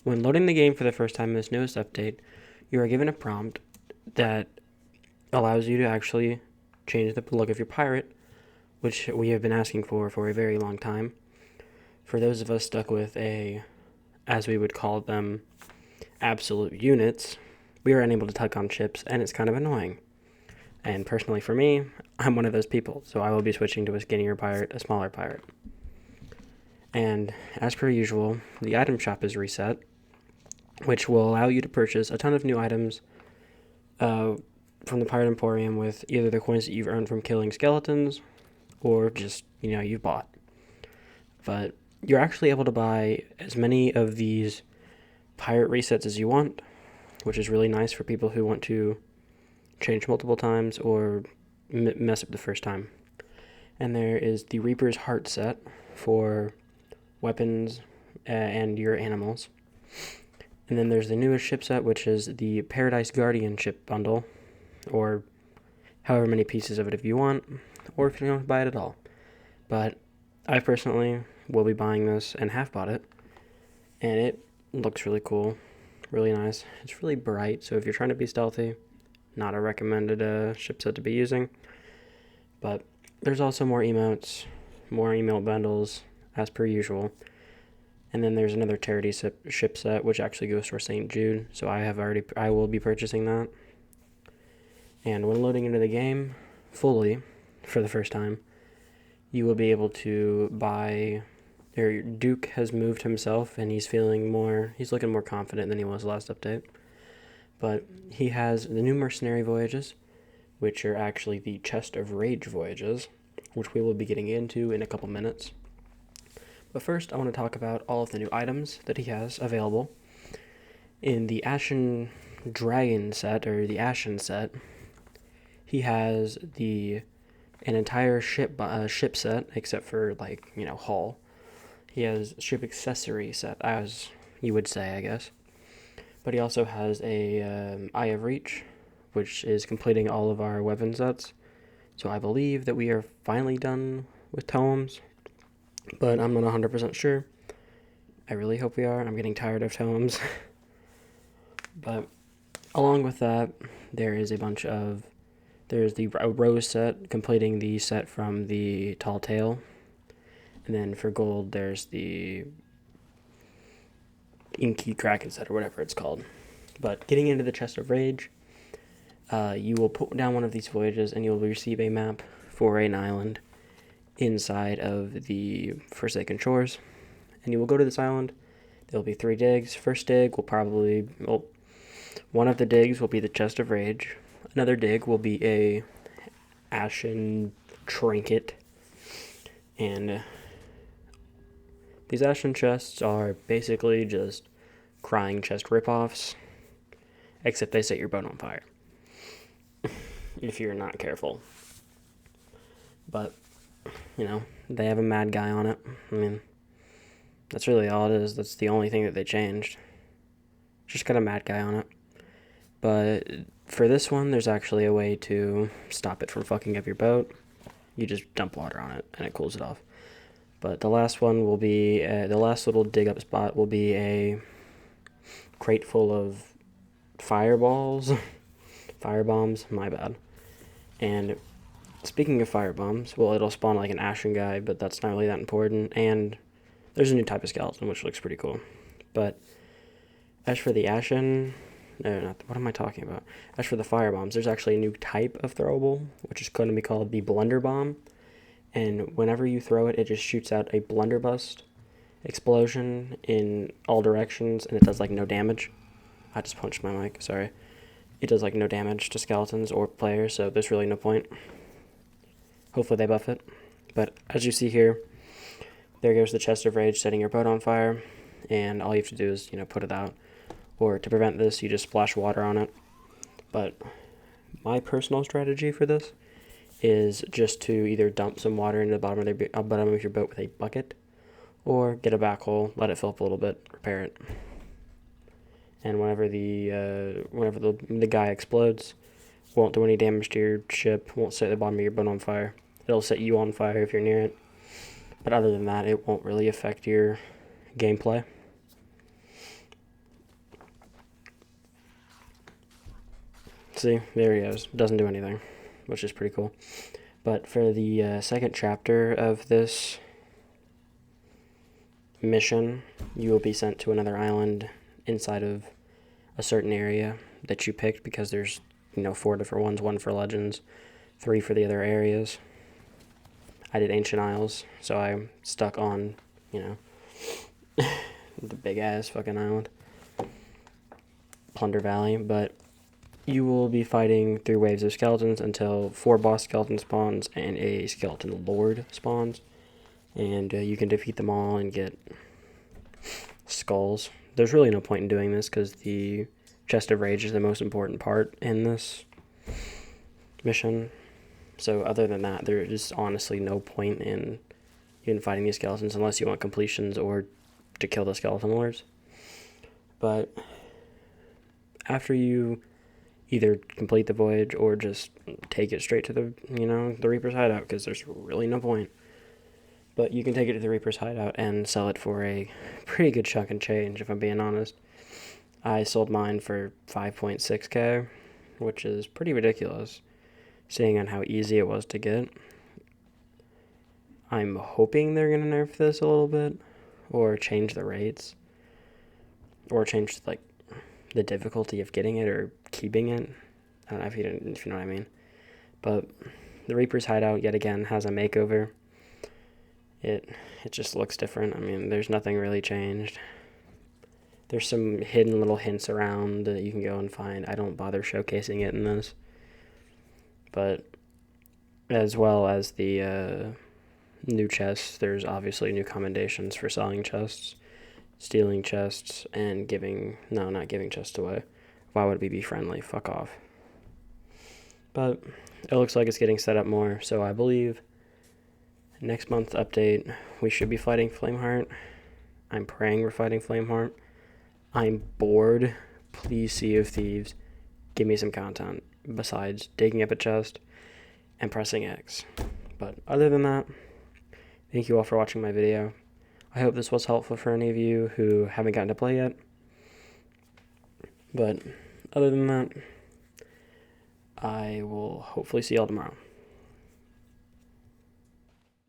When loading the game for the first time in this newest update, you are given a prompt that allows you to actually change the look of your pirate, which we have been asking for a very long time. For those of us stuck with as we would call them, absolute units, we are unable to tuck on ships, and it's kind of annoying. And personally for me, I'm one of those people, so I will be switching to a skinnier pirate, a smaller pirate. And as per usual, the item shop is reset, which will allow you to purchase a ton of new items from the Pirate Emporium with either the coins that you've earned from killing skeletons or just, you've bought. But you're actually able to buy as many of these pirate resets as you want, which is really nice for people who want to change multiple times or mess up the first time. And there is the Reaper's Heart set for weapons and your animals. And then there's the newest ship set, which is the Paradise Guardian ship bundle, or however many pieces of it if you want, or if you don't buy it at all. But I personally will be buying this and have bought it, and it looks really cool, really nice. It's really bright, so if you're trying to be stealthy, not a recommended ship set to be using. But there's also more emotes, more emote bundles, as per usual. And then there's another charity ship set, which actually goes for St. Jude, so I will be purchasing that. And when loading into the game fully for the first time, you will be able to buy. Duke has moved himself, and he's looking more confident than he was last update. But he has the new mercenary voyages, which are actually the Chest of Rage voyages, which we will be getting into in a couple minutes. But first, I want to talk about all of the new items that he has available. In the Ashen Dragon Set, or the Ashen Set, he has an entire ship set, except for, hull. He has ship accessory set, as you would say, I guess. But he also has a Eye of Reach, which is completing all of our weapon sets. So I believe that we are finally done with tomes, but I'm not 100% sure. I really hope we are. I'm getting tired of tomes. But along with that, there's the Rose set, completing the set from the Tall Tale. And then for gold, there's the Inky Kraken set, or whatever it's called. But getting into the Chest of Rage, you will put down one of these voyages, and you'll receive a map for an island inside of the Forsaken Shores. And you will go to this island. There will be 3 digs. First dig will one of the digs will be the Chest of Rage. Another dig will be a Ashen Trinket. And these Ashen chests are basically just crying chest ripoffs, except they set your boat on fire if you're not careful. But, they have a mad guy on it. I mean, that's really all it is. That's the only thing that they changed. Just got a mad guy on it. But for this one, there's actually a way to stop it from fucking up your boat. You just dump water on it, and it cools it off. But the last one will be, the last little dig up spot will be a crate full of firebombs, my bad. And speaking of firebombs, well, it'll spawn like an Ashen guy, but that's not really that important. And there's a new type of skeleton, which looks pretty cool. But as for the Ashen, what am I talking about? As for the firebombs, there's actually a new type of throwable, which is going to be called the Blunder Bomb. And whenever you throw it, it just shoots out a blunderbuss explosion in all directions, and it does no damage. I just punched my mic, sorry. It does no damage to skeletons or players, so there's really no point. Hopefully they buff it. But as you see here, there goes the Chest of Rage setting your boat on fire, and all you have to do is, put it out. Or to prevent this, you just splash water on it. But my personal strategy for this is just to either dump some water into the bottom of your boat with a bucket, or get a backhoe, let it fill up a little bit, repair it. And whenever the guy explodes, won't do any damage to your ship, won't set the bottom of your boat on fire. It'll set you on fire if you're near it. But other than that, it won't really affect your gameplay. see, there he goes. Doesn't do anything, which is pretty cool. But for the second chapter of this mission, you will be sent to another island inside of a certain area that you picked, because there's 4 different ones, 1 for Legends, 3 for the other areas. I did Ancient Isles, so I'm stuck on the big ass fucking island, Plunder Valley. But you will be fighting through waves of skeletons until 4 boss skeleton spawns and a skeleton lord spawns, and you can defeat them all and get skulls. There's really no point in doing this because the Chest of Rage is the most important part in this mission. So other than that, there is honestly no point in even fighting these skeletons unless you want completions or to kill the skeleton lords. But after you either complete the voyage or just take it straight to the Reaper's Hideout, because there's really no point. But you can take it to the Reaper's Hideout and sell it for a pretty good chunk and change, if I'm being honest. I sold mine for 5.6k, which is pretty ridiculous, seeing on how easy it was to get. I'm hoping they're going to nerf this a little bit, or change the rates, or change the difficulty of getting it or keeping it. I don't know if you know what I mean. But the Reaper's Hideout, yet again, has a makeover. It just looks different. I mean, there's nothing really changed. There's some hidden little hints around that you can go and find. I don't bother showcasing it in this. But as well as the new chests, there's obviously new commendations for selling chests, stealing chests, and not giving chests away. Why would we be friendly? Fuck off. But it looks like it's getting set up more, so I believe next month's update, we should be fighting Flameheart. I'm praying we're fighting Flameheart. I'm bored. Please, Sea of Thieves, give me some content besides digging up a chest and pressing X. But other than that, thank you all for watching my video. I hope this was helpful for any of you who haven't gotten to play yet. But other than that, I will hopefully see y'all tomorrow.